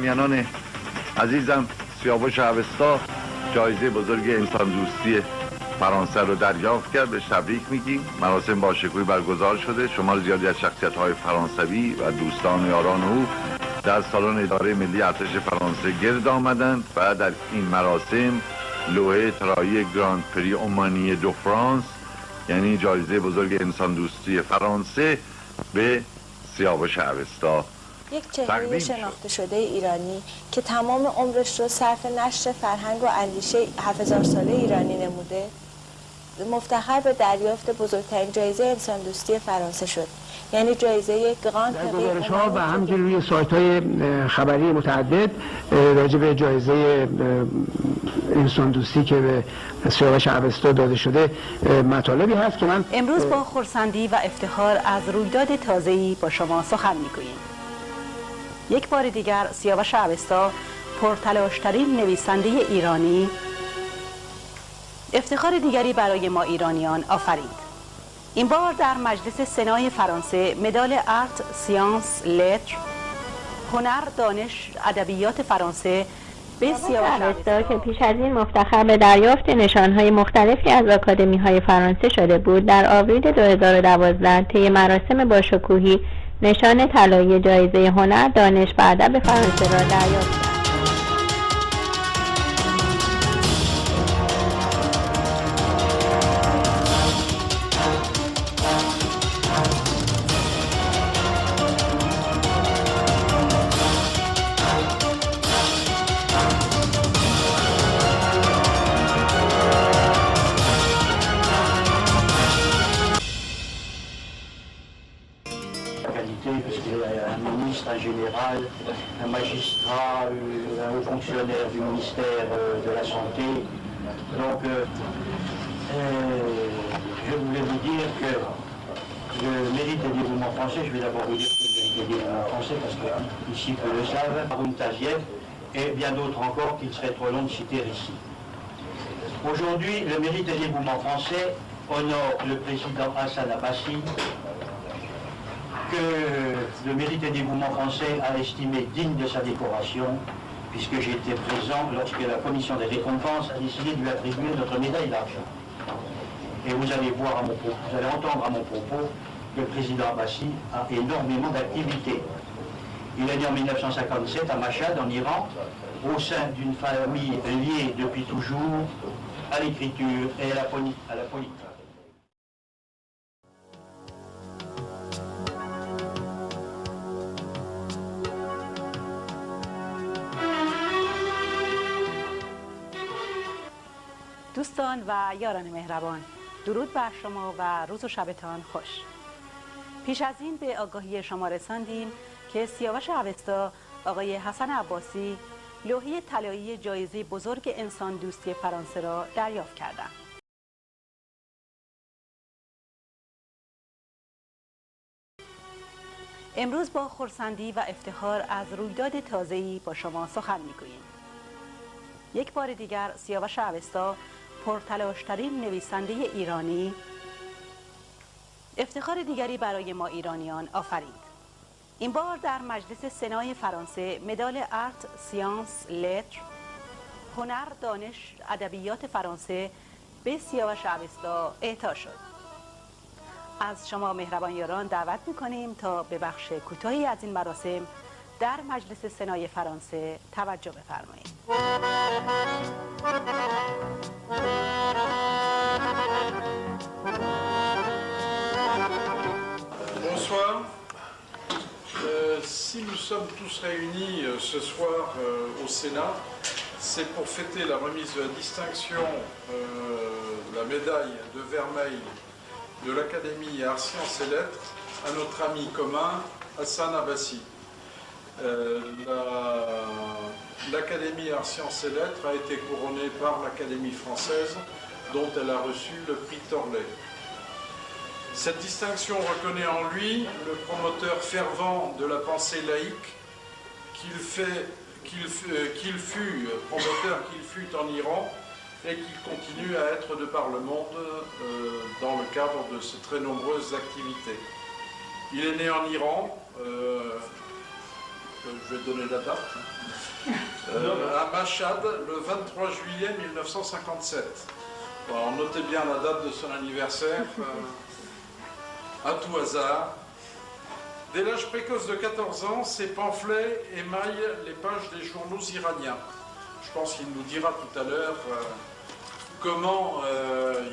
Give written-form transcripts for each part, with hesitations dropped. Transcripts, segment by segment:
ایرانیان عزیزم، سیاوش اوستا جایزه بزرگ انسان دوستی فرانسه رو دریافت کرد. به تبریک میگیم. مراسم با شکوهی برگزار شده. شمار زیادی از شخصیت‌های فرانسوی و دوستان و یاران او در سالن اداره ملی ارتش فرانسه گرد آمدند و در این مراسم لوحه طلایی گراند پری اومانی دو فرانس، یعنی جایزه بزرگ انسان دوستی فرانسه، به سیاوش اوستا یک چهره شناخته شده ایرانی که تمام عمرش رو صرف نشر فرهنگ و اندیشه 7000 ساله ایرانی نموده، مفتخر به دریافت بزرگترین جایزه انسان دوستی فرانسه شد، یعنی جایزه گراند پری. در گزارش‌ها و همچنین روی سایت‌های خبری متعدد راجع به جایزه انسان دوستی که به سیاوش اوستا داده شده مطالبی هست که من امروز با خرسندی و افتخار از رویداد تازه‌ای با شما سخن می‌گوییم. یک بار دیگر سیاوش اوستا، پرتلاش‌ترین نویسنده ایرانی، افتخار دیگری برای ما ایرانیان آفرید. این بار در مجلس سنای فرانسه مدال آرت، سیانس، لتر، هنر، دانش، ادبیات فرانسه به سیاوش اوستا که پیش از این مفتخر به دریافت نشانهای مختلفی از آکادمی‌های فرانسه شده بود، در آوریل 2012 طی مراسم باشکوهی نشان طلایی جایزه هنر، دانش و ادب فرانسه را دریافت کرد. Puisqu'il y a un ministre, un général, un magistrat, un haut fonctionnaire du ministère de la Santé. Donc, je voulais vous dire que le mérite et dévouement français, je vais d'abord vous dire que le mérite et dévouement français, parce que ici, peu le savent, Haroun Taziev et bien d'autres encore qu'il serait trop long de citer ici. Aujourd'hui, le mérite et dévouement français honore le président Hassan Abbassi, que le mérite et dévouement français a estimé digne de sa décoration, puisque j'étais présent lorsque la commission des récompenses a décidé de lui attribuer notre médaille d'argent. Et vous allez entendre à mon propos que le président Abbassi a énormément d'activités. Il est né en 1957 à Mashhad, en Iran, au sein d'une famille liée depuis toujours à l'écriture et à la politique. دوستان و یاران مهربان، درود بر شما و روز و شبتان خوش. پیش از این به آگاهی شما رساندیم که سیاوش اوستا آقای حسن عباسی لوحه طلایی جایزه بزرگ انسان دوستی فرانسه را دریافت کردند. امروز با خرسندی و افتخار از رویداد تازه‌ای با شما سخن می‌گوییم. یک بار دیگر سیاوش اوستا، پرتلاش‌ترین نویسنده ایرانی، افتخار دیگری برای ما ایرانیان آفرید. این بار در مجلس سنای فرانسه مدال آرت، سیانس، لتر، هنر، دانش، ادبیات فرانسه به سیاوش اوستا اعطا شد. از شما مهربان یاران دعوت می‌کنیم تا به بخش کوتاهی از این مراسم در مجلس سنای فرانسه توجه بفرمایید. Bonsoir. Si nous sommes tous réunis ce soir au Sénat, c'est pour fêter la remise de la distinction, la médaille de vermeil de l'Académie Arts, Sciences et Lettres à notre ami commun Hassan Abbassi. L'Académie Arts, Sciences et Lettres a été couronnée par l'Académie française, dont elle a reçu le prix Torley. Cette distinction reconnaît en lui le promoteur fervent de la pensée laïque qu'il fut en Iran et qu'il continue à être de par le monde dans le cadre de ses très nombreuses activités. Il est né en Iran, je vais donner la date, à Machhad le 23 juillet 1957. Alors, notez bien la date de son anniversaire, à tout hasard. Dès l'âge précoce de 14 ans, ses pamphlets émaillent les pages des journaux iraniens. Je pense qu'il nous dira tout à l'heure comment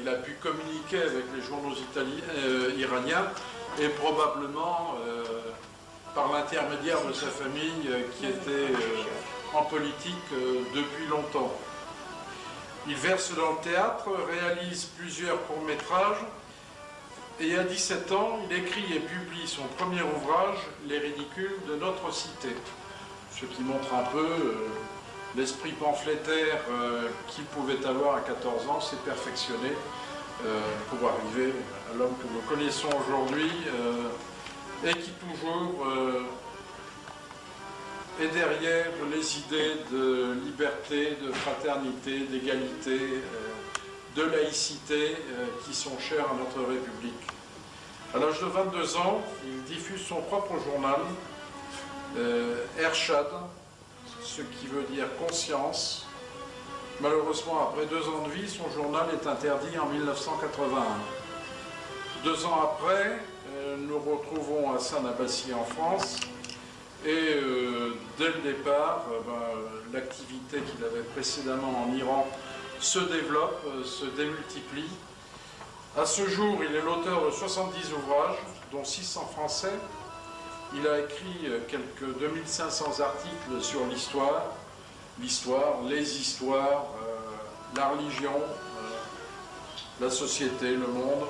il a pu communiquer avec les journaux iraniens et probablement par l'intermédiaire de sa famille qui était en politique depuis longtemps. Il verse dans le théâtre, réalise plusieurs courts-métrages et à 17 ans, il écrit et publie son premier ouvrage, Les ridicules de notre cité. Ce qui montre un peu l'esprit pamphlétaire qu'il pouvait avoir à 14 ans s'est perfectionné pour arriver à l'homme que nous connaissons aujourd'hui et qui toujours est derrière les idées de liberté, de fraternité, d'égalité, de laïcité qui sont chères à notre République. À l'âge de 22 ans, il diffuse son propre journal, Ershad, ce qui veut dire conscience. Malheureusement, après 2 ans de vie, son journal est interdit en 1981. 2 ans après, nous retrouvons Hassan Abbasi en France et dès le départ, l'activité qu'il avait précédemment en Iran se développe, se démultiplie. À ce jour, il est l'auteur de 70 ouvrages, dont 6 en français. Il a écrit quelques 2500 articles sur l'histoire, les histoires, la religion, la société, le monde.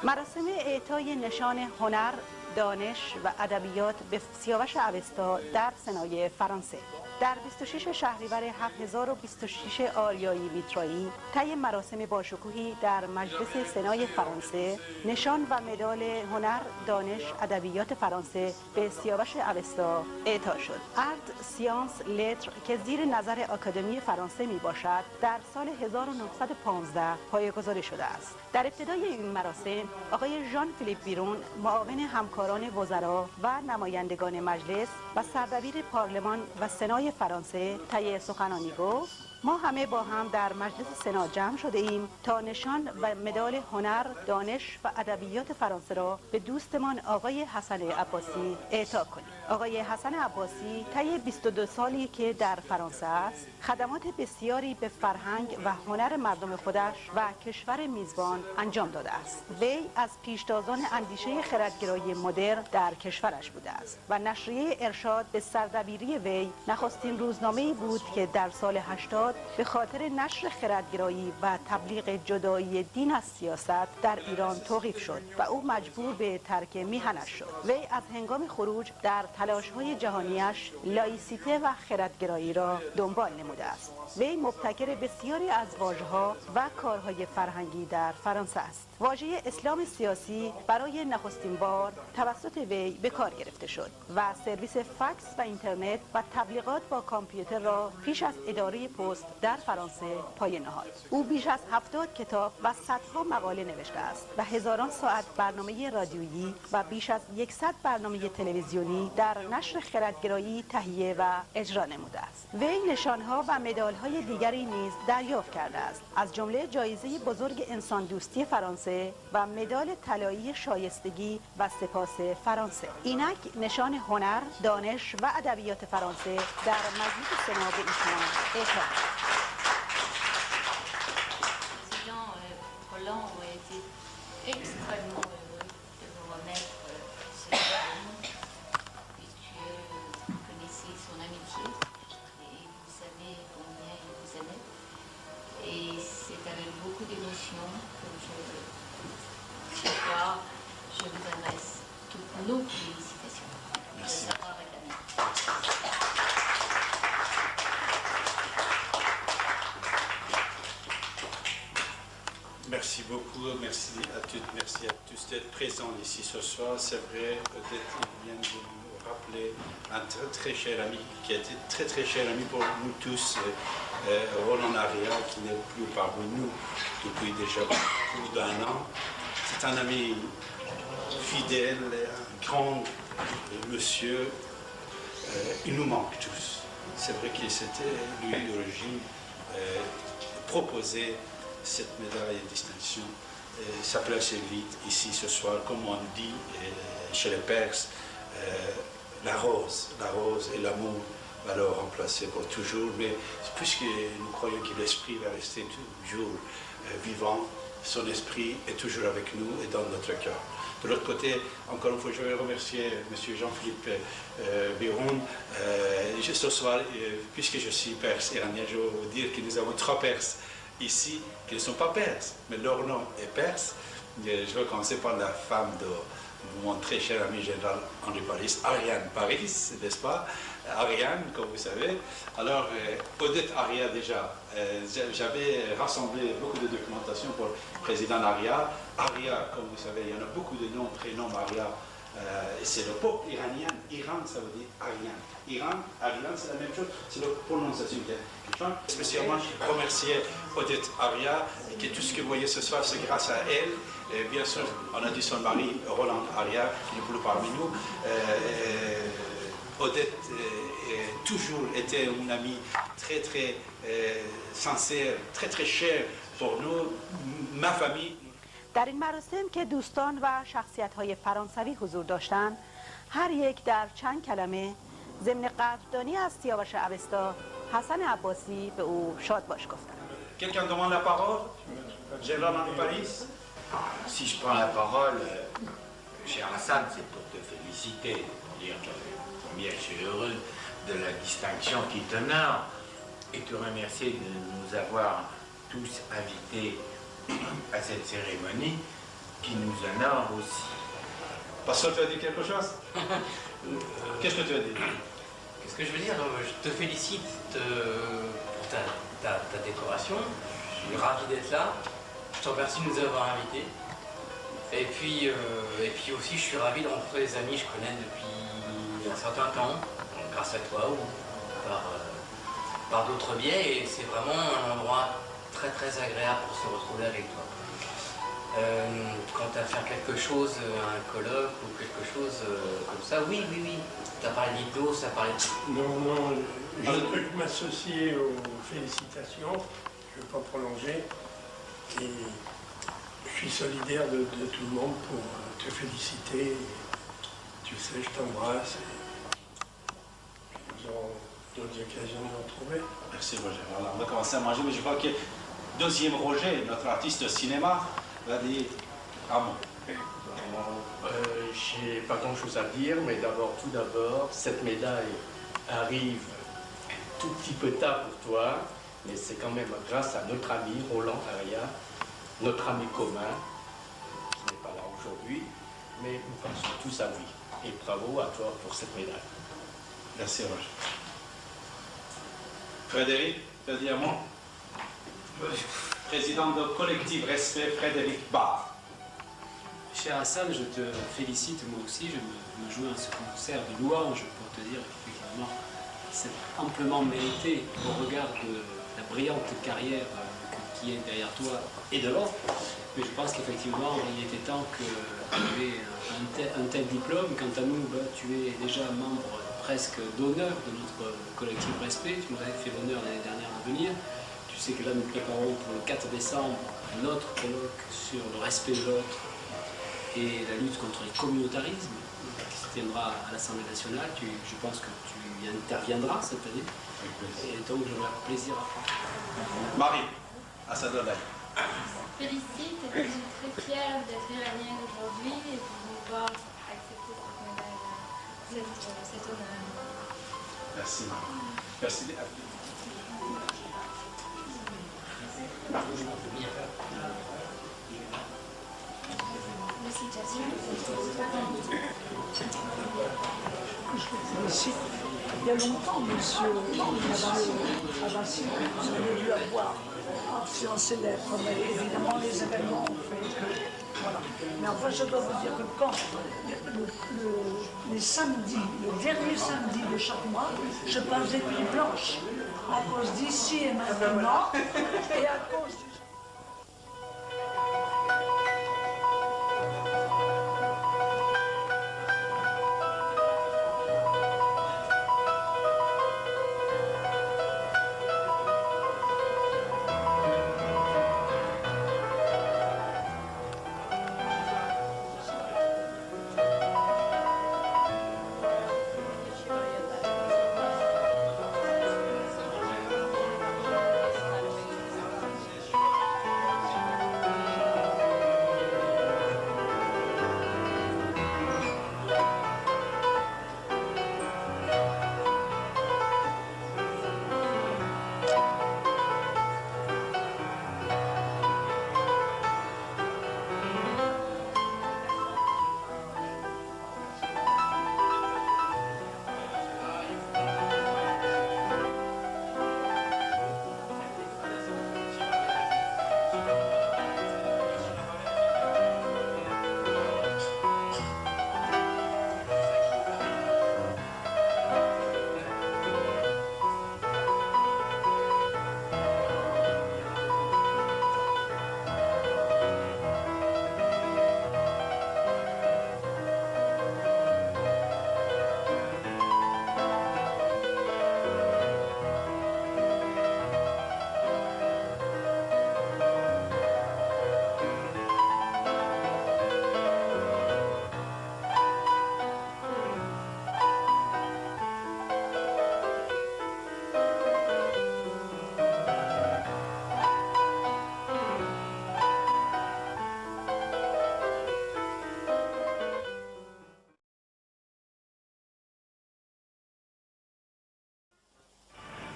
مراسم اعطای نشان هنر، دانش و ادبیات به سیاوش اوستا در سنای فرانسه در 26 شهریور 7026 آریایی میترایی طی مراسم باشکوهی در مجلس سنای فرانسه نشان و مدال هنر، دانش، ادبیات فرانسه به سیاوش اوستا اعطا شد. ارت سیانس لتر که زیر نظر آکادمی فرانسه می باشد در سال 1915 پایه‌گذاری شده است. در ابتدای این مراسم آقای ژان فیلیپ بیرون معاون همکاران وزرا و نمایندگان مجلس و سردبیر پارلمان و سنای فرانسه طی سخنانی گفت: ما همه با هم در مجلس سنا جمع شده ایم تا نشان و مدال هنر، دانش و ادبیات فرانسه را به دوستمان آقای حسن عباسی اعطا کنیم. آقای حسن عباسی طی 22 سالی که در فرانسه است، خدمات بسیاری به فرهنگ و هنر مردم خودش و کشور میزبان انجام داده است. وی از پیشتازان اندیشه خردگرایی مدرن در کشورش بوده است و نشریه ارشاد به سردبیری وی نخستین روزنامه‌ای بود که در سال 80 به خاطر نشر خردگرایی و تبلیغ جدایی دین از سیاست در ایران توقیف شد و او مجبور به ترک میهنش شد. وی از هنگام خروج در تلاش‌های جهانیش لایسیته و خردگرایی را دنبال نموده است. وی مبتکر بسیاری از واژه‌ها و کارهای فرهنگی در فرانسه است. واژه اسلام سیاسی برای نخستین بار توسط وی به کار گرفته شد و سرویس فکس و اینترنت و تبلیغات با کامپیوتر را پیش از اداره پست در فرانسه پایه نهاد. او بیش از 70 کتاب و صدها مقاله نوشته است و هزاران ساعت برنامه رادیویی و بیش از 100 برنامه تلویزیونی در نشر خردگرایی تهیه و اجرا نموده است. وی نشانها و مدال‌های دیگری نیز دریافت کرده است، از جمله جایزه بزرگ انسان دوستی فرانسه و مدال طلایی شایستگی و سپاس فرانسه. اینک نشان هنر، دانش و ادبیات فرانسه در مجلس سنا به ایشان اعطا شد. Roland ont été extrêmement heureux de vous remettre ce diplôme, puisque vous connaissez son amitié et vous savez combien il vous aimait. Et c'est avec beaucoup d'émotion que ce soir, je vous adresse toutes nos félicitations. Merci. De savoir réclamer. Merci beaucoup, merci à toutes, merci à tous d'être présents ici ce soir. C'est vrai, peut-être il vient de nous rappeler un très cher ami, qui a été très cher ami pour nous tous, Roland Aria, qui n'est plus parmi nous depuis déjà plus d'1 an. C'est un ami fidèle, un grand monsieur, il nous manque tous. C'est vrai que c'était lui d'origine proposé cette médaille de distinction. Ça place vite ici ce soir, comme on dit chez les Perses, la rose et l'amour va le remplacer pour toujours. Mais puisque nous croyons que l'esprit va rester toujours vivant, son esprit est toujours avec nous et dans notre cœur. De l'autre côté, encore une fois, je vais remercier M. Jean-Philippe Biron. Ce soir, puisque je suis perse iranien, je vais vous dire que nous avons 3 Perses ici qui ne sont pas perses, mais leur nom est perse. Je vais commencer par la femme de mon très cher ami général Henri Paris, Ariane Paris, n'est-ce pas? Ariane, comme vous savez. Alors, Odette Aria déjà, j'avais rassemblé beaucoup de documentation pour le président Aria. Aria, comme vous savez, il y en a beaucoup de noms, prénoms Aria. C'est le peuple iranien. Iran, ça veut dire Ariane. Iran, Ariane, c'est la même chose, c'est la prononciation qui change. Spécialement, remercier Odette Aria, et que tout ce que vous voyez ce soir, c'est grâce à elle. Et bien sûr, on a dit son mari, Roland Aria, qui n'est plus parmi nous. Odette toujours été une amie très très sincère, très très chère pour nous, ma famille. در این مراسم که دوستان و شخصیت‌های فرانسوی حضور داشتند، هر یک در چند کلمه ضمن قدردانی از سیاوش اوستا، حسن عباسی به او شاد باش گفتند. Quelqu'un demande la parole? Général Henri Paris. Si je prends la parole, cher Hassan, c'est pour te féliciter, pour dire que combien je suis heureux de la distinction qui t'honore et te remercier de nous avoir tous invités à cette cérémonie qui nous honore aussi. Pasteur, tu as dit quelque chose? Qu'est-ce que tu as dit? Qu'est-ce que je veux dire? Je te félicite pour ta décoration. Je suis ravi d'être là. Je te remercie de nous avoir invités. Et puis aussi, je suis ravi de rencontrer des amis que je connais depuis un certain temps, grâce à toi ou par d'autres biais. Et c'est vraiment un endroit très très agréable pour se retrouver avec toi. Quant à faire quelque chose, un colloque ou quelque chose comme ça, oui. Tu as parlé d'hypnose, ça parlait de... Non, je peux m'associer aux félicitations, je ne vais pas prolonger. Et je suis solidaire de tout le monde pour te féliciter. Tu sais, je t'embrasse. Nous aurons d'autres occasions de nous retrouver. Merci Roger. Voilà, on va commencer à manger, mais je crois que deuxième Roger, notre artiste de cinéma, va dire un mot. Je n'ai pas grand-chose à dire, mais tout d'abord, cette médaille arrive un tout petit peu tard pour toi, mais c'est quand même grâce à notre ami Roland Aria, notre ami commun, qui n'est pas là aujourd'hui, mais nous pensons tous à lui. Et bravo à toi pour cette médaille. Merci Roger. Frédéric, tu as dit un mot? Président de collectif Respect, Frédéric Barr. Cher Hassan, je te félicite moi aussi, je me joins à ce concert de louanges pour te dire qu'effectivement c'est amplement mérité au regard de la brillante carrière qui est derrière toi et devant. Mais je pense qu'effectivement il était temps que tu aies un tel diplôme. Quant à nous, tu es déjà membre presque d'honneur de notre collectif Respect. Tu nous avais fait l'honneur l'année dernière de venir. Tu sais que là nous préparons pour le 4 décembre notre colloque sur le respect de l'autre et la lutte contre les communautarismes qui se tiendra à l'Assemblée nationale. Je pense que tu y interviendras cette année. Et donc j'aurai plaisir à faire. Marie, à sa donne. Félicite, et je suis très fière d'être iranienne aujourd'hui et de pouvoir accepter cette médaille, cet honneur. Merci Marie. Merci. Ici, il y a longtemps, monsieur Abbassi, vous avez dû avoir influencé l'être, mais évidemment les événements ont fait que... Voilà. Mais enfin, je dois vous dire que quand les samedis, le dernier samedi de chaque mois, je passe des nuits blanches à cause d'ici et maintenant, et à cause du...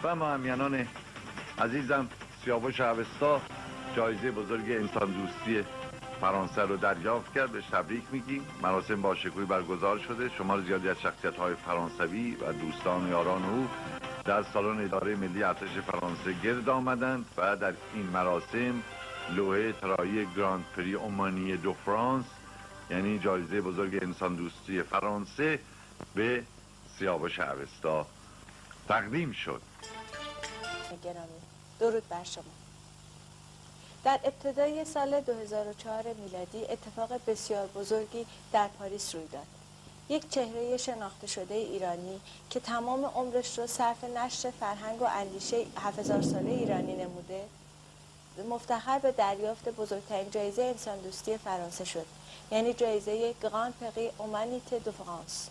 و مهمیانان عزیزم، سیاوش اوستا جایزه بزرگ انسان دوستی فرانسه رو دریافت کرد. بهش تبریک میگیم. مراسم با شکوهی برگزار شده. شمار زیادی از شخصیت‌های فرانسوی و دوستان و یاران او در سالن اداره ملی ارتش فرانسه گرد آمدند و در این مراسم لوحه طلایی گراند پری اومانی دو فرانس، یعنی جایزه بزرگ انسان دوستی فرانسه، به سیاوش اوستا تقدیم شد. گرامی، درود بر شما. در ابتدای سال 2004 میلادی اتفاق بسیار بزرگی در پاریس روی داد. یک چهره شناخته شده ایرانی که تمام عمرش رو صرف نشر فرهنگ و اندیشه 7000 ساله ایرانی نموده، مفتخر به دریافت بزرگترین جایزه انسان دوستی فرانسه شد، یعنی جایزه گراند پری اومانیته دو فرانس.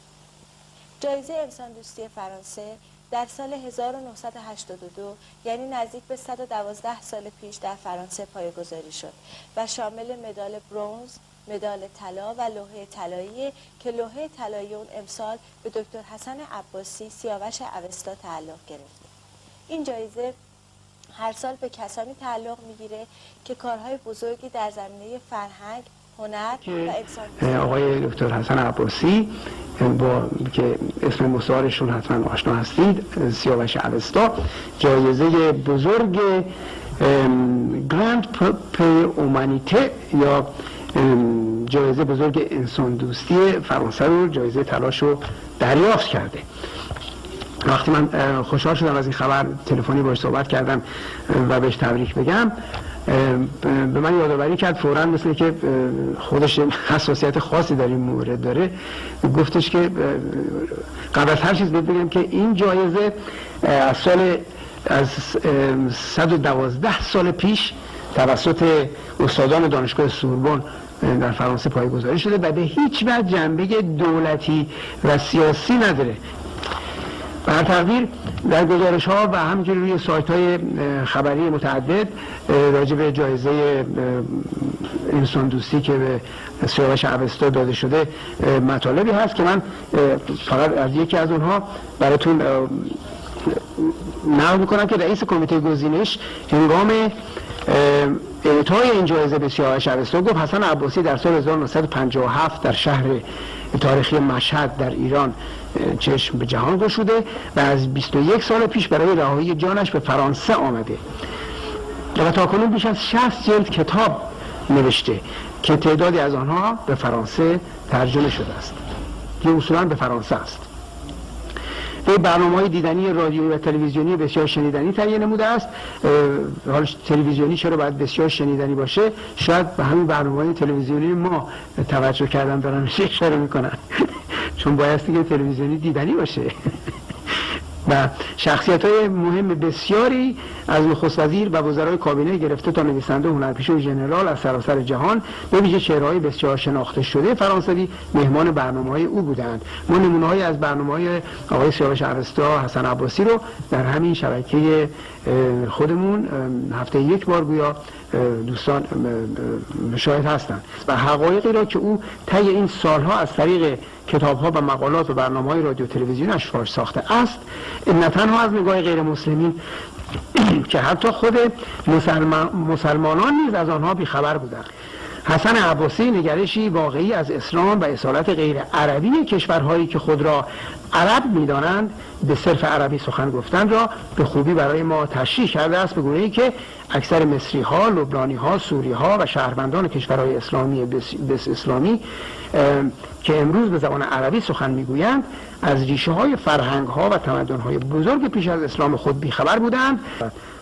جایزه انسان دوستی فرانسه در سال 1982 یعنی نزدیک به 112 سال پیش در فرانسه پایه‌گذاری شد و شامل مدال برنز، مدال طلا و لوحه طلایی که لوحه طلایی اون امسال به دکتر حسن عباسی سیاوش اوستا تعلق گرفته. این جایزه هر سال به کسانی تعلق میگیره که کارهای بزرگی در زمینه فرهنگ، هنر و انسان آقای دکتر حسن عباسی با که اسم مستعارشون حتما آشنا هستید، سیاوش اوستا، جایزه بزرگ گراند پری اومانیته یا جایزه بزرگ انسان دوستی فرانسه رو، جایزه طلاش رو دریافت کرده. وقتی من خوشحال شدم از این خبر، تلفنی باهاش صحبت کردم و بهش تبریک بگم، به من یادآوری کرد فوراً، مثل که خودش حساسیت خاصی در این مورد داره، گفتش که قبل از هر چیز بگم که این جایزه از 112 سال پیش توسط استادان دانشگاه سوربن در فرانسه پایه‌گذاری شده و به هیچ وجه جنبه دولتی و سیاسی نداره. بر تقدیر در گزارش ها و همینجوری روی سایت های خبری متعدد راجع به جایزه انسان دوستی که به سیاوش اوستا داده شده مطالبی هست که من فقط از یکی از اونها براتون نقل میکنم که رئیس کمیته گزینش هنگام اعطای این جایزه به سیاوش اوستا گفت حسن عباسی در سال 1957 در شهر تاریخی مشهد در ایران چشم به جهان گشوده و از 21 سال پیش برای رهایی جانش به فرانسه آمده و تاکنون بیش از 60 جلد کتاب نوشته که تعدادی از آنها به فرانسه ترجمه شده است که اصولا به فرانسه است. به برنامه‌های دیدنی رادیویی و تلویزیونی بسیار شنیدنی تهیه نموده است. حالا تلویزیونی چرا باید بسیار شنیدنی باشه؟ شاید به همین برنامه‌های تلویزیونی ما توجه کردن دارن اشاره میکنن چون بایستی که تلویزیونی دیدنی باشه. و شخصیت‌های مهم بسیاری از نخست وزیر و وزرای کابینه گرفته تا نویسنده و هنرپیشه و ژنرال از سراسر جهان، به ویژه چهره‌های بسیار شناخته شده فرانسوی مهمان برنامه‌های او بودند. ما نمونه‌هایی از برنامه‌های آقای سیاوش اوستا، حسن عباسی رو در همین شبکه خودمون هفته یک بار گویا دوستان شاهد هستند و حقایقی را که او طی این سالها از طریق کتاب‌ها و مقالات و برنامه‌های رادیو تلویزیون اشفاش ساخته است، نه تنها از نگاه غیر مسلمین که حتی خود مسلمانان نیز از آنها بیخبر بودند. حسن عباسی نگرشی واقعی از اسلام و اصالت غیر عربی کشورهایی که خود را عرب می‌دانند به صرف عربی سخن گفتن را به خوبی برای ما تشریح کرده است، به گونه‌ای که اکثر مصری‌ها، لبنانی‌ها، سوری‌ها و شهروندان کشورهای اسلامی که امروز به زبان عربی سخن میگویند از ریشه‌های فرهنگ‌ها و تمدن‌های بزرگ پیش از اسلام خود بیخبر بودند.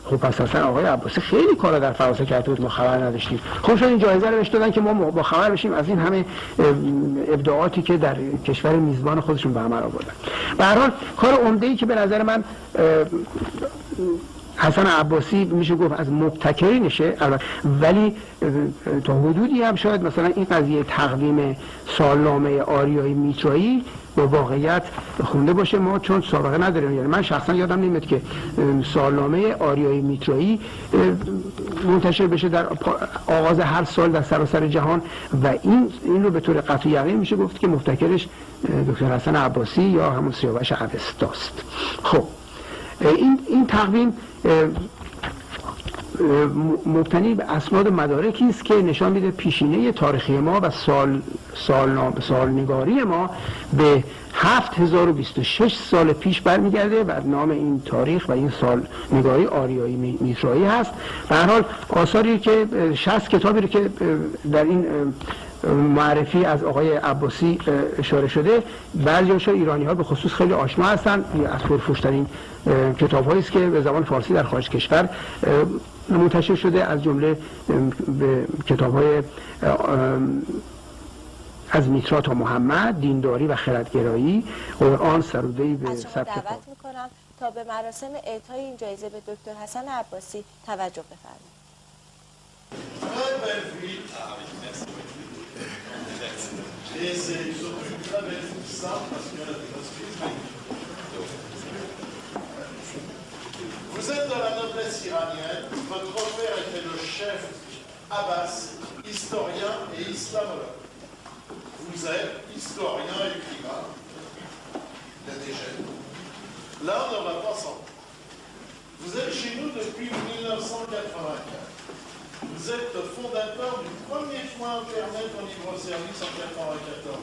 خب پس اصلا آقای عباسی خیلی کارا در فرانسه کرده بود، ما خبر نداشتیم. خب شد این جایزه رو بهش دادن که ما با خبر بشیم از این همه ابداعاتی که در کشور میزبان خودشون به عمل آوردن. به هر حال کار عمده‌ای که به نظر من حسن عباسی میشه گفت از مبتکرینشه، ولی تا حدودی هم شاید مثلا این قضیه تقویم سالنامه آریایی میترایی با واقعیت خونده باشه، ما چون سابقه نداریم. یعنی من شخصا یادم نمیاد که سالنامه آریایی میترایی منتشر بشه در آغاز هر سال در سراسر جهان و این رو به طور قطعی یقین میشه گفت که مبتکرش دکتر حسن عباسی یا همون سیاوش اوستاست. خب این تقویم مبتنی به اسناد و مدارکی است که نشان میده پیشینه تاریخی ما و سالنگاری ما به 7026 سال پیش برمیگرده و نام این تاریخ و این سالنگاری آریایی میترایی هست. به هر حال آثاری که 60 کتابی رو که در این معرفی از آقای عباسی اشاره شده، بعضی‌هاش ایرانی ها به خصوص خیلی آشنا هستند، از پرفروش‌ترین کتاب‌هایی است که به زبان فارسی در خارج کشور منتشر شده، از جمله کتاب‌های از میترا تا محمد، دینداری و خردگرایی، قرآن سروده‌ای به از شما صد دعوت کتاب. میکنم تا به مراسم اعطای این جایزه به دکتر حسن عباسی توجه بفرمایید. Et c'est surtout une très belle simple parce qu'il y en a des masculines. Vous êtes de la noblesse iranienne, votre père était le chef Abbas, historien et islamologue. Vous êtes historien et écrivain. Il y a des jeunes. L'un ne va pas sans. Vous êtes chez nous depuis 1984. Vous êtes le fondateur du premier point Internet en libre-service en 1994.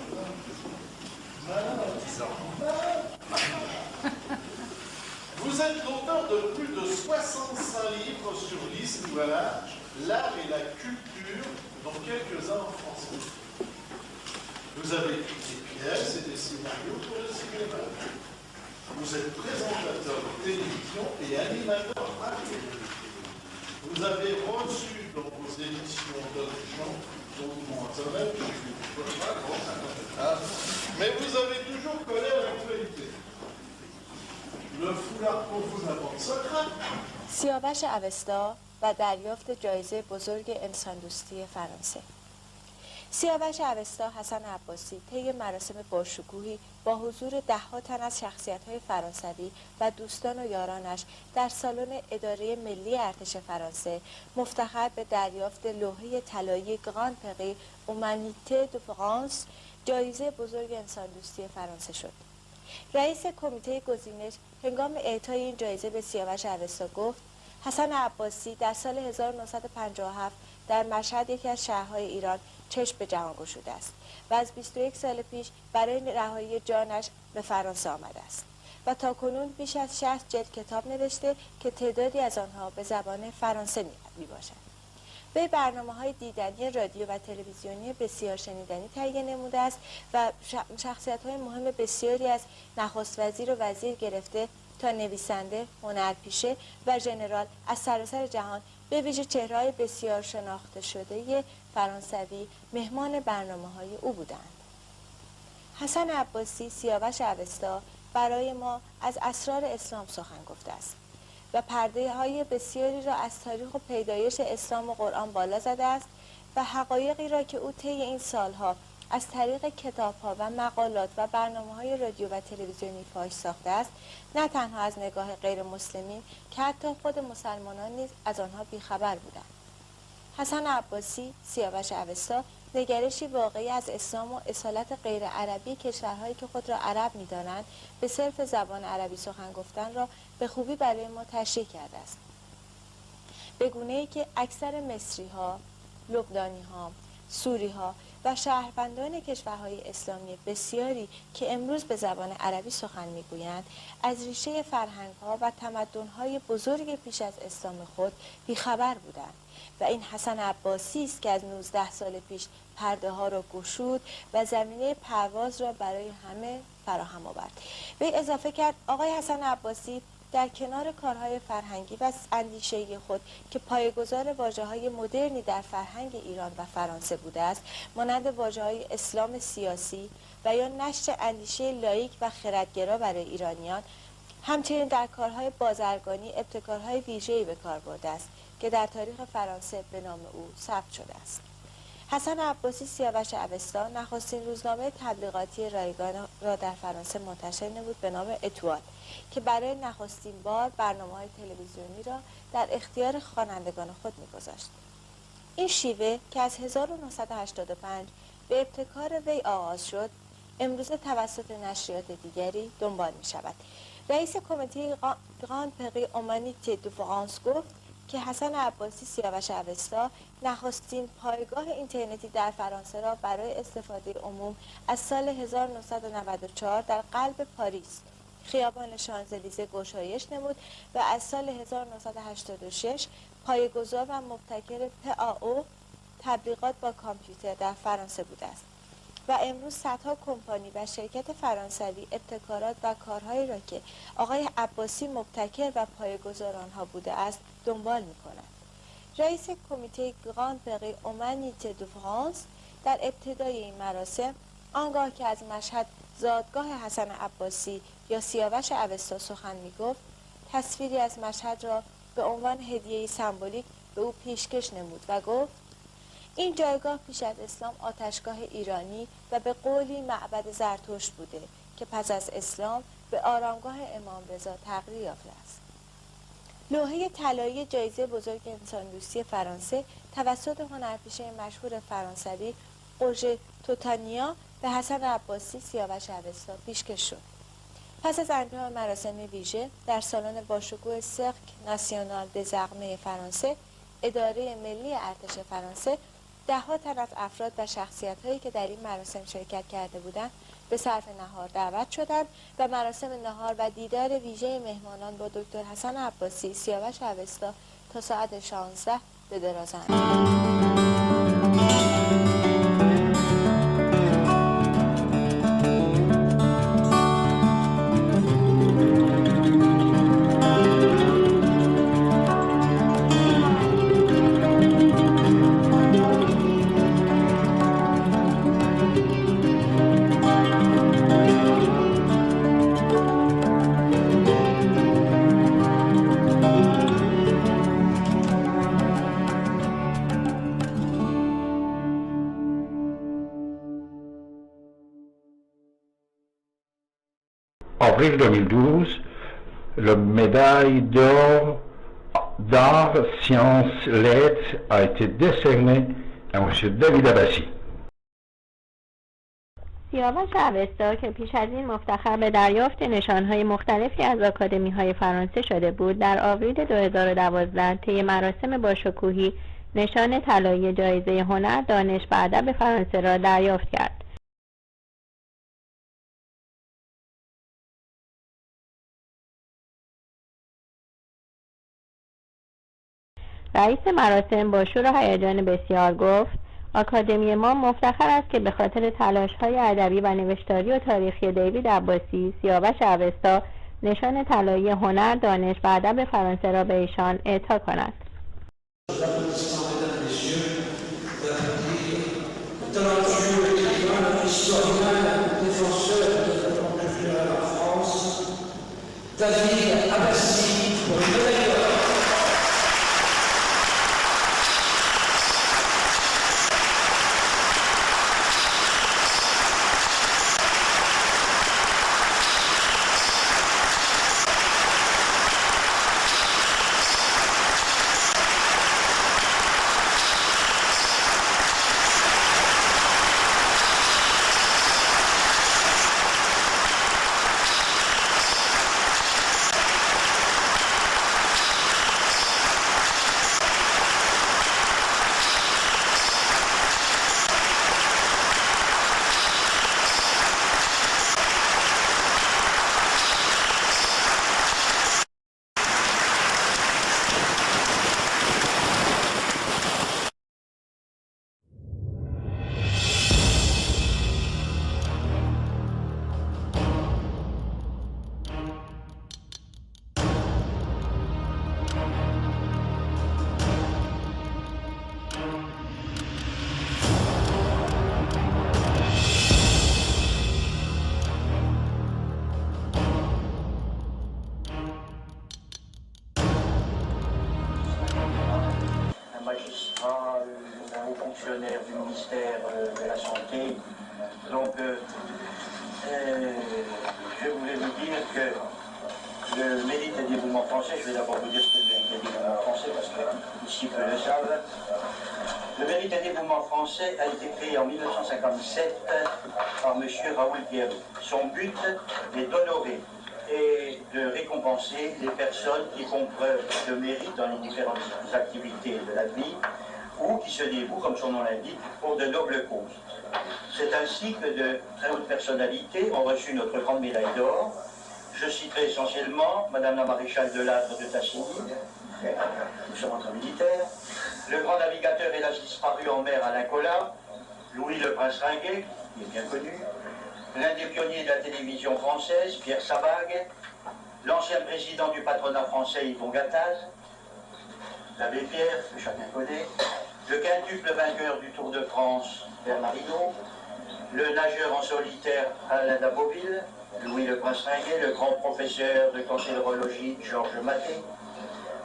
Vous êtes l'auteur de plus de 65 livres sur l'histoire, l'art et la culture, dont quelques-uns en français. Vous avez écrit des pièces et des scénarios pour le cinéma. Vous êtes présentateur de télévision et animateur radio. Vous avez reçu dans vos émissions d'autres gens, dont moi, ça va, mais vous avez toujours collé à l'actualité. Le foulard pour vous n'apporte secret. سیاوش اوستا و دریافت جایزه بزرگ انساندوستی فرانسه. سیاوش اوستا حسن عباسی طی مراسم باشکوهی با حضور ده‌ها تن از شخصیت‌های فرانسوی و دوستان و یارانش در سالن اداره ملی ارتش فرانسه مفتخر به دریافت لوحه طلایی گراند پری اومانیته دو فرانس، جایزه بزرگ انساندوستی فرانسه شد. رئیس کمیته گزینش هنگام اعطای این جایزه به سیاوش اوستا گفت: حسن عباسی در سال 1957 در مشهد، یکی از شهرهای ایران، چشم به جهان گشوده است و از 21 سال پیش برای رهایی جانش به فرانسه آمده است و تاکنون بیش از 60 جلد کتاب نوشته که تعدادی از آنها به زبان فرانسه میباشد. به برنامه‌های دیدنی رادیو و تلویزیونی بسیار شنیدنی تهیه نموده است و شخصیت‌های مهم بسیاری از نخست وزیر و وزیر گرفته تا نویسنده، هنرپیشه و ژنرال از سراسر جهان، به ویژه چهره‌های بسیار شناخته شده فرانسوی، مهمان برنامه‌های او بودند. حسن عباسی، سیاوش اوستا، برای ما از اسرار اسلام سخن گفته است و پرده‌های بسیاری را از تاریخ و پیدایش اسلام و قرآن بالا زده است و حقایقی را که او طی این سالها از طریق کتاب‌ها و مقالات و برنامه‌های رادیو و تلویزیونی فاش ساخته است، نه تنها از نگاه غیر مسلمین که حتی خود مسلمانان نیز از آنها بیخبر بودند. حسن عباسی، سیاوش اوستا، نگرشی واقعی از اسلام و اصالت غیر عربی کشورهایی که خود را عرب می‌دانند به صرف زبان عربی سخن گفتن را به خوبی برای ما تشریح کرده است. به گونه‌ای که اکثر مصری‌ها، لبنانی‌ها، سوری‌ها و شهروندان کشورهای اسلامی بسیاری که امروز به زبان عربی سخن می‌گویند، از ریشه فرهنگ‌ها و تمدن‌های بزرگ پیش از اسلام خود بیخبر بودند و این حسن عباسی است که از 19 سال پیش پرده‌ها را گشود و زمینه پرواز را برای همه فراهم آورد. وی اضافه کرد آقای حسن عباسی در کنار کارهای فرهنگی و اندیشه‌ای خود که پایه‌گذار واژه‌های مدرنی در فرهنگ ایران و فرانسه بوده است، مانند واژه‌های اسلام سیاسی و یا نشر اندیشه لاییک و خردگرا برای ایرانیان، همچنین در کارهای بازرگانی ابتکارهای ویژه‌ای به کار برده است که در تاریخ فرانسه به نام او ثبت شده است. حسن عباسی، سیاوش اوستا، نخستین روزنامه تبلیغاتی رایگان را در فرانسه منتشر نمود به نام اتوال که برای نخستین بار برنامه‌های تلویزیونی را در اختیار خوانندگان خود می‌گذاشت. این شیوه که از 1985 به ابتکار وی آغاز شد، امروز توسط نشریات دیگری دنبال می‌شود رئیس کمیته گراند پری اومانیته دو فرانس گفت که حسن عباسی سیاوش اوستا نخستین پایگاه اینترنتی در فرانسه را برای استفاده عموم از سال 1994 در قلب پاریس خیابان شانزلیزه گشایش نمود و از سال 1986 پایه‌گذار و مبتکر PAO تبلیغات با کامپیوتر در فرانسه بوده است و امروز صدها کمپانی و شرکت فرانسوی ابتکارات و کارهایی را که آقای عباسی مبتکر و پایه‌گذار آنها بوده است دنبال می‌کنند. رئیس کمیته گراند پری اومانیته دو فرانس در ابتدای این مراسم آنگاه که از مشهد زادگاه حسن عباسی یا سیاوش اوستا سخن می‌گفت، تصویری از مشهد را به عنوان هدیه‌ای سمبولیک به او پیشکش نمود و گفت این جایگاه پیش از اسلام آتشگاه ایرانی و به قولی معبد زرتشت بوده که پس از اسلام به آرامگاه امام رضا تغییر یافته است. لوحه طلایی جایزه بزرگ انسان‌دوستی فرانسه توسط هنرپیشه مشهور فرانسوی اوژه توتانیا به حسن عباسی سیاوش اوستا پیشکش شد. پس از انجام مراسم ویژه در سالن باشکوه سرک ناسیونال دز آرمه فرانسه، اداره ملی ارتش فرانسه ده‌ها تن از افراد و شخصیت‌هایی که در این مراسم شرکت کرده بودند به صرف نهار دعوت شدند و مراسم نهار و دیدار ویژه مهمانان با دکتر حسن عباسی سیاوش اوستا تا ساعت 16 به دراز انداخت. Avril 2012, le médaille d'or d'art, sciences, lettres a été décerné à M. David Abbassi. سیاوش اوستا که پیش از این مفتخر به دریافت نشانهای مختلفی از آکادمی‌های فرانسه شده بود، در آوریل 2012 طی مراسم باشکوهی نشان طلایی جایزه هنر، دانش و ادب فرانسه را دریافت کرد. رئیس مراسم با شور و هیجان بسیار گفت آکادمی ما مفتخر است که به خاطر تلاش‌های ادبی و نوشتاری و تاریخی دیوید عباسی سیاوش اوستا نشان طلایی هنر، دانش و ادب فرانسه را به ایشان اعطا کند. Fonctionnaire du ministère de la Santé. Donc, je voulais vous dire que le mérite et dévouement français, je vais d'abord vous dire ce que le mérite et dévouement français, parce que ici peu le savent. Le mérite et dévouement français a été créé en 1957 par M. Raoul Guerre. Son but est d'honorer et de récompenser les personnes qui font preuve de mérite dans les différentes activités de la vie ou qui se dévouent, comme son nom l'indique, pour de nobles causes. C'est ainsi que de très hautes personnalités ont reçu notre grande médaille d'or. Je citerai essentiellement Madame la maréchale de Lattre de Tassigny, nous sommes entre militaires, le grand navigateur hélas disparu en mer Alain Collat, Louis le Prince Ringuet, qui est bien connu, l'un des pionniers de la télévision française, Pierre Sabag, l'ancien président du patronat français, Yvon Gattaz, l'abbé Pierre, que chacun connaît, le quintuple vainqueur du Tour de France, Bernard Hinault, le nageur en solitaire, Alain Daboville, Louis le Prince Ringuet, le grand professeur de cancérologie, Georges Maté,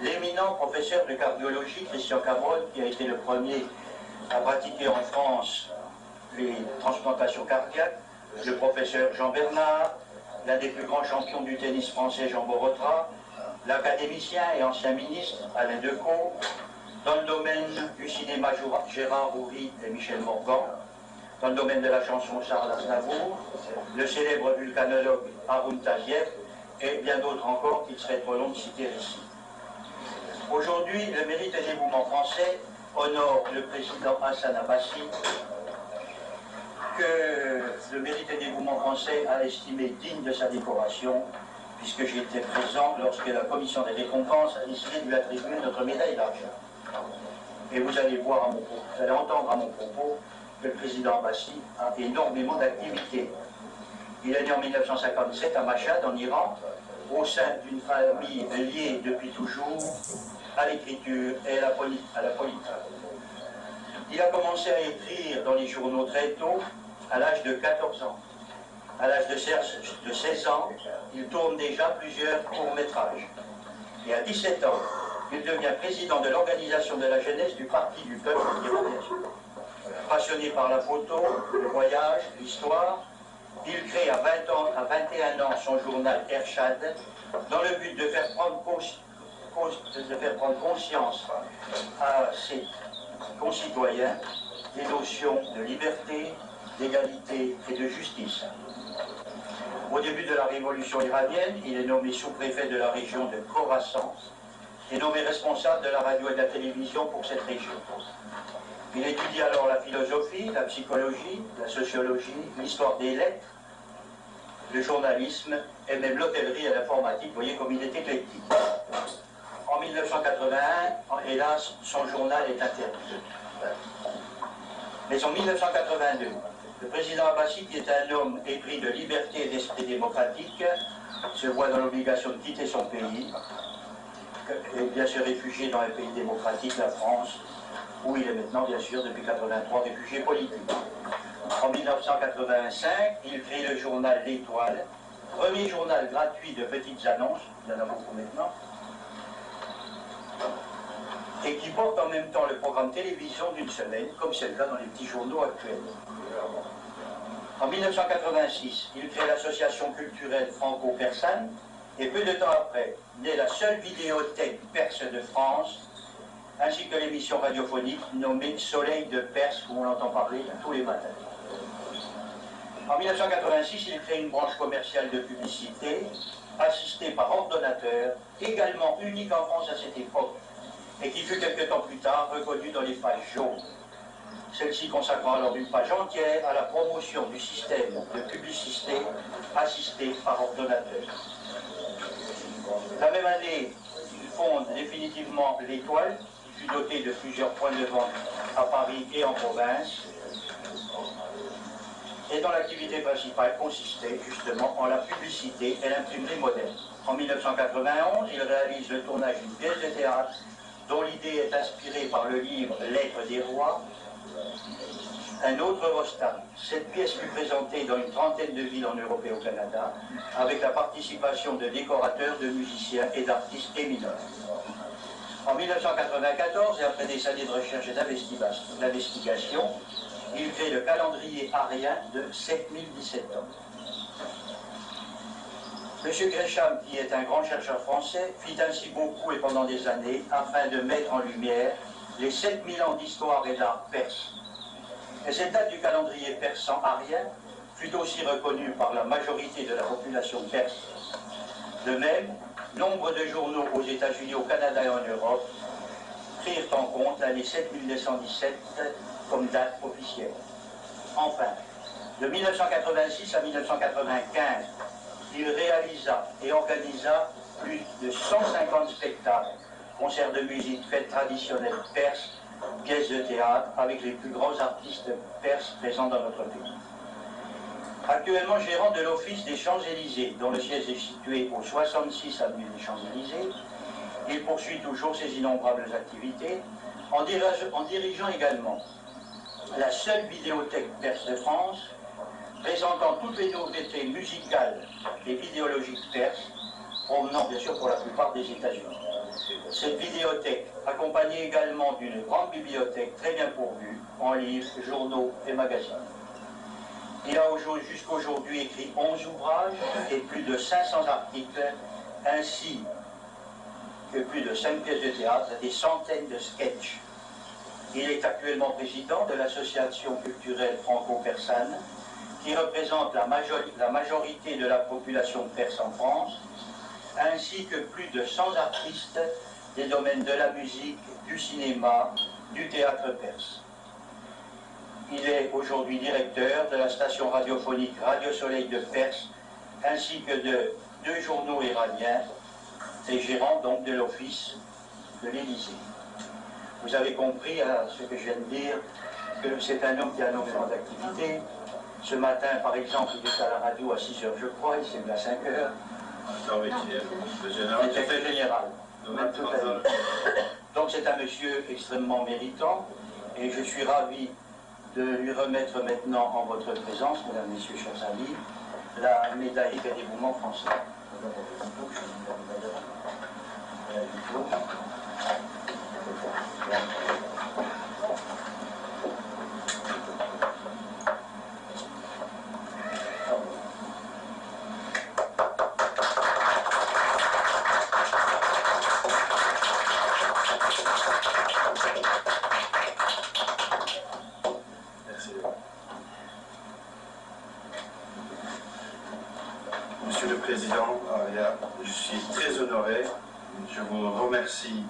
l'éminent professeur de cardiologie, Christian Cameron, qui a été le premier à pratiquer en France les transplantations cardiaques, le professeur Jean Bernard, l'un des plus grands champions du tennis français, Jean Borotra, l'académicien et ancien ministre, Alain Decaux, dans le domaine du cinéma, Gérard Houry et Michel Morgan, dans le domaine de la chanson, Charles Aznavour, le célèbre vulcanologue Haroun Taziev, et bien d'autres encore qu'il serait trop long de citer ici. Aujourd'hui, le mérite et dévouement français honore le président Hassan Abbassi, que le mérite et dévouement français a estimé digne de sa décoration, puisque j'étais présent lorsque la commission des récompenses a décidé de lui attribuer notre médaille d'argent. Et vous allez voir vous allez entendre à mon propos que le président Abbassi a énormément d'activités. Il est né en 1957 à Mashhad, en Iran, au sein d'une famille liée depuis toujours à l'écriture et à la politique. Il a commencé à écrire dans les journaux très tôt, à l'âge de 14 ans. À l'âge de 16 ans, il tourne déjà plusieurs courts-métrages. Et à 17 ans, il devient président de l'organisation de la jeunesse du Parti du peuple iranien. Passionné par la photo, le voyage, l'histoire, il crée à 21 ans son journal Ershad dans le but de faire prendre conscience à ses concitoyens des notions de liberté, d'égalité et de justice. Au début de la révolution iranienne, il est nommé sous-préfet de la région de Khorasan et nommé responsable de la radio et de la télévision pour cette région. Il étudie alors la philosophie, la psychologie, la sociologie, l'histoire des lettres, le journalisme et même l'hôtellerie et l'informatique. Vous voyez comme il est éclectique. En 1981, hélas, son journal est interdit. Mais en 1982, le président Abbassi, qui est un homme épris de liberté et d'esprit démocratique, se voit dans l'obligation de quitter son pays et bien se réfugier dans un pays démocratique, la France, où il est maintenant, bien sûr, depuis 1983, réfugié politique. En 1985, il crée le journal L'Étoile, premier journal gratuit de petites annonces, il y en a beaucoup maintenant, et qui porte en même temps le programme télévision d'une semaine, comme c'est le cas dans les petits journaux actuels. En 1986, il crée l'association culturelle franco-persane, et peu de temps après, naît la seule vidéothèque perse de France, ainsi que l'émission radiophonique nommée Soleil de Perse, où on entend parler tous les matins. En 1986, il crée une branche commerciale de publicité, assistée par ordonnateur, également unique en France à cette époque, et qui fut quelque temps plus tard reconnue dans les pages jaunes. Celle-ci consacrant alors une page entière à la promotion du système de publicité assisté par ordonnateur. La même année, il fonde définitivement l'Étoile, qui fut dotée de plusieurs points de vente à Paris et en province, et dont l'activité principale consistait justement en la publicité et l'imprimerie moderne. En 1991, il réalise le tournage d'une pièce de théâtre dont l'idée est inspirée par le livre Lettres des rois, un autre Rostam. Cette pièce fut présentée dans une trentaine de villes en Europe et au Canada, avec la participation de décorateurs, de musiciens et d'artistes éminents. En 1994, et après des années de recherche et d'investigation, il crée le calendrier arien de 7017 ans. M. Gresham, qui est un grand chercheur français, fit ainsi beaucoup et pendant des années afin de mettre en lumière les 7000 ans d'histoire et d'art perse. Et cette date du calendrier persan arien fut aussi reconnu par la majorité de la population perse. De même, nombre de journaux aux États-Unis, au Canada et en Europe prirent en compte l'année 7917 comme date officielle. Enfin, de 1986 à 1995, il réalisa et organisa plus de 150 spectacles, concerts de musique, fêtes traditionnelles perses, pièces de théâtre avec les plus grands artistes perses présents dans notre pays. Actuellement gérant de l'Office des Champs-Élysées, dont le siège est situé au 66 avenue des Champs-Élysées, il poursuit toujours ses innombrables activités en dirigeant également la seule vidéothèque perse de France, présentant toutes les nouveautés musicales et idéologiques perses, provenant bien sûr pour la plupart des États-Unis. Cette vidéothèque, accompagnée également d'une grande bibliothèque très bien pourvue en livres, journaux et magazines. Il a jusqu'à aujourd'hui écrit 11 ouvrages et plus de 500 articles, ainsi que plus de 5 pièces de théâtre et des centaines de sketchs. Il est actuellement président de l'association culturelle franco-persane, qui représente la majorité de la population perse en France, ainsi que plus de 100 artistes des domaines de la musique, du cinéma, du théâtre perse. Il est aujourd'hui directeur de la station radiophonique Radio Soleil de Perse, ainsi que de 2 journaux iraniens, et gérant donc de l'Office de l'Élysée. Vous avez compris à ce que je viens de dire que c'est un homme qui a énormément d'activités. Ce matin, par exemple, il était à la radio à 6 h, je crois, il s'est mis à 5 h. Secrétaire général. Même toute la nuit. Donc c'est un monsieur extrêmement méritant, et je suis ravi de lui remettre maintenant en votre présence, mesdames, messieurs, chers amis, la médaille de dévouement français. Monsieur le Président, je suis très honoré. Je vous remercie.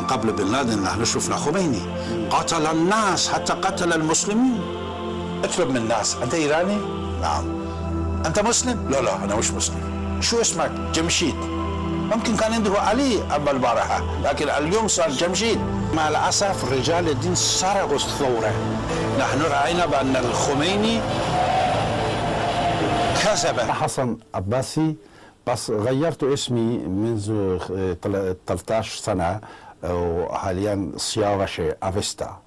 قبل بن لادن احنا شفنا خميني قتل الناس حتى قتل المسلمين. اطلب من الناس انت ايراني؟ نعم. انت مسلم؟ لا انا مش مسلم. شو اسمك؟ جمشيد. ممكن كان عنده علي قبل البارحه لكن اليوم صار جمشيد. مع الاسف رجال الدين سرقوا الثوره. نحن راينا بان الخميني كذب. حسن عباسي بس غيرت اسمي منذ 13 سنة وحاليا سياوش أفيستا.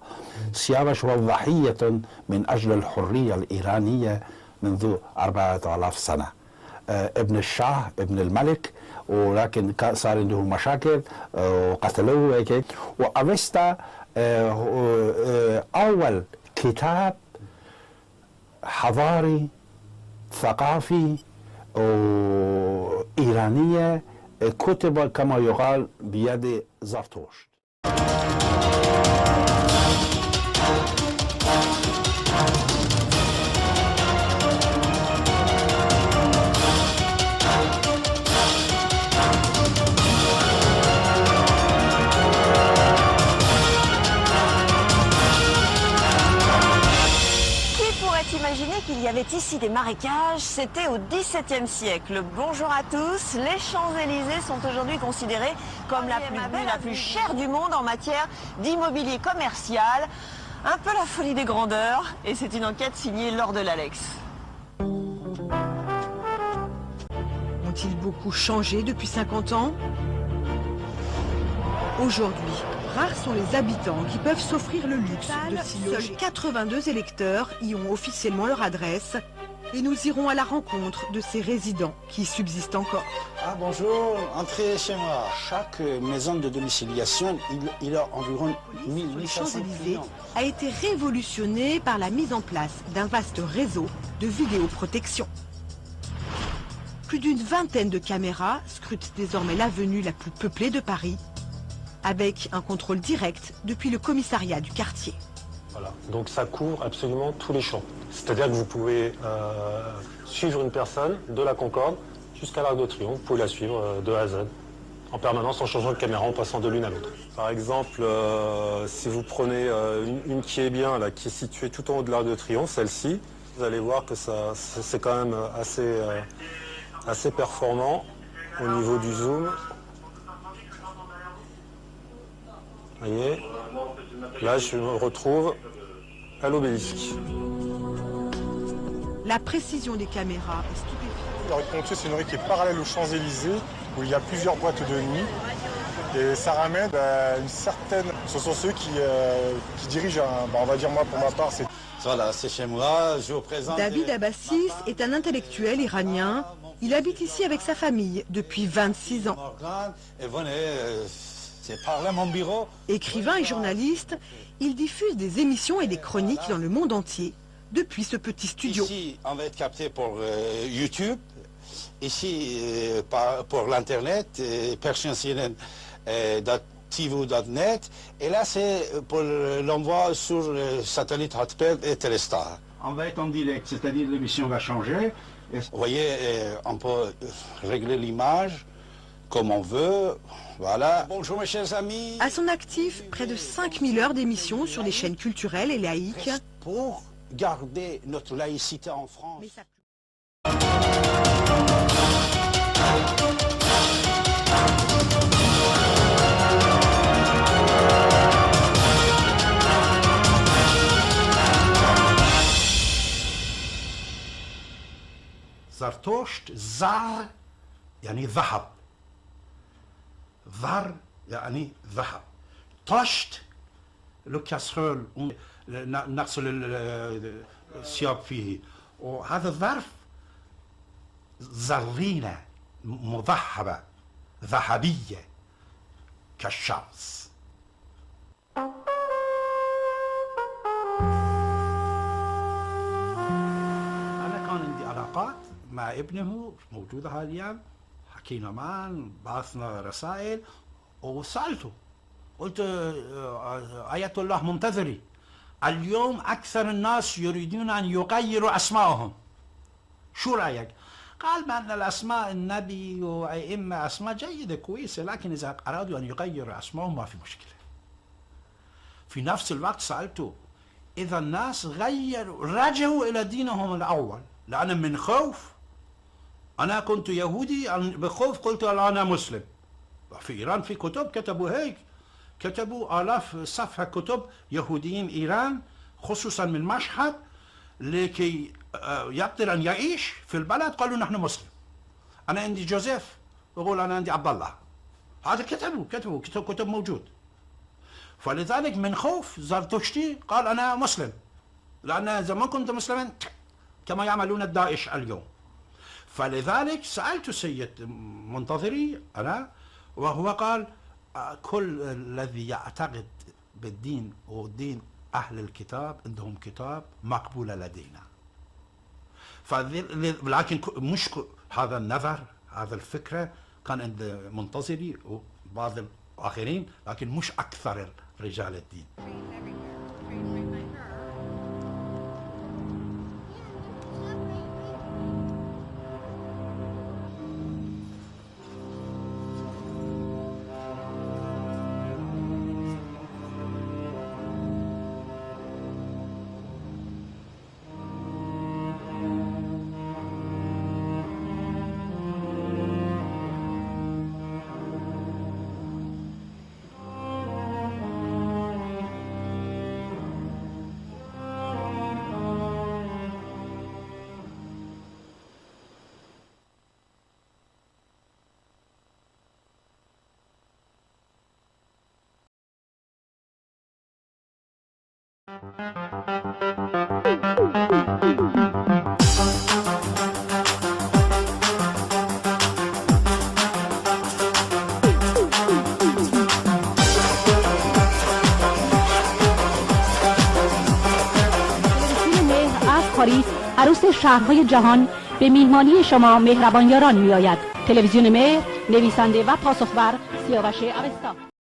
سياوش هو ضحية من أجل الحرية الإيرانية منذ 4000 سنة. ابن الشاه ابن الملك ولكن صار عنده مشاكل وقتلوه هيك. وأفيستا أول كتاب حضاري ثقافي وإيرانية كتب كما يقال بيد زرتشت. Imaginez qu'il y avait ici des marécages, c'était au XVIIe siècle. Bonjour à tous, les Champs-Élysées sont aujourd'hui considérés comme la plus belle, la plus chère du monde en matière d'immobilier commercial. Un peu la folie des grandeurs, et c'est une enquête signée Laure de l'Alex. Ont-ils beaucoup changé depuis 50 ans? Aujourd'hui, rares sont les habitants qui peuvent s'offrir le luxe de s'y loger. Seuls 82 électeurs y ont officiellement leur adresse et nous irons à la rencontre de ces résidents qui subsistent encore. Ah bonjour, entrez chez moi. Chaque maison de domiciliation, il a environ 1500 Champs-Élysées clients. a été révolutionné par la mise en place d'un vaste réseau de vidéoprotection. Plus d'une vingtaine de caméras scrutent désormais l'avenue la plus peuplée de Paris, avec un contrôle direct depuis le commissariat du quartier. Voilà. Donc ça couvre absolument tous les champs. C'est-à-dire que vous pouvez suivre une personne de la Concorde jusqu'à l'Arc de Triomphe. Vous pouvez la suivre de A à Z, en permanence, en changeant de caméra, en passant de l'une à l'autre. Par exemple, si vous prenez une qui est bien, là, qui est située tout en haut de l'Arc de Triomphe, celle-ci, vous allez voir que c'est quand même assez performant au niveau du zoom. Vous voyez, là je me retrouve à l'obélisque. La précision des caméras est stupéfiante. La rue de Pontier, c'est une rue qui est parallèle aux Champs-Élysées, où il y a plusieurs boîtes de nuit. Et ça ramène une certaine... Ce sont ceux qui dirigent, on va dire moi pour ma part, c'est... Voilà, c'est chez moi, je vous présente... David Abbassis est un intellectuel iranien. Il habite ici avec sa famille depuis 26 ans. Et venez... c'est par là mon bureau. Écrivain et journaliste, il diffuse des émissions et des chroniques dans le monde entier depuis ce petit studio. Ici, on va être capté pour YouTube. Ici, pour l'Internet, persiancnn.tv.net. Et là, c'est pour l'envoi sur le satellite Hotbird et Telestar. On va être en direct, c'est-à-dire l'émission va changer. Vous voyez, on peut régler l'image comme on veut. Voilà. Bonjour mes chers amis. À son actif, près de 5000 heures d'émissions sur des chaînes culturelles et laïques. Pour garder notre laïcité en France. زرتشت زر يعني ذهب ذر يعني ذهب طشت لو كاسرول نغسل الثياب فيه وهذا الظرف زرينة مذهبة ذهبية كالشمس. أنا كان عندي علاقات مع ابنه موجودة حاليا، حكينا معا، بعثنا رسائل وسألته قلت آية الله منتظري، اليوم أكثر الناس يريدون أن يغيروا أسماءهم، شو رأيك؟ قال بأن الأسماء النبي وأئمة أسماء جيدة كويسة، لكن إذا أرادوا أن يغيروا أسماءهم ما في مشكلة. في نفس الوقت سألته إذا الناس رجعوا إلى دينهم الأول، لأن من خوف، أنا كنت يهودي بخوف قلت أنا مسلم. في إيران في كتب كتبوا هيك، كتبوا آلاف صفحة كتب يهوديين إيران خصوصا من مشهد لكي يقدر أن يعيش في البلد، قالوا نحن مسلم. أنا عندي جوزيف بقول أنا عندي عبد الله، هذا كتبوا كتب موجود. فلذلك من خوف زرتشتي قال أنا مسلم، لأن إذا ما كنت مسلما كما يعملون الداعش اليوم. فلذلك سألت السيد منتظري أنا، وهو قال كل الذي يعتقد بالدين والدين أهل الكتاب عندهم كتاب مقبول لدينا لكن مش هذا النظر هذا الفكرة كان عند منتظري وبعض الآخرين لكن مش أكثر رجال الدين. پاریس عروس شهرهای جهان به میهمانی شما مهربان یاران می آید. تلویزیون مهر، نویسنده و پاسخور سیاوش اوستا.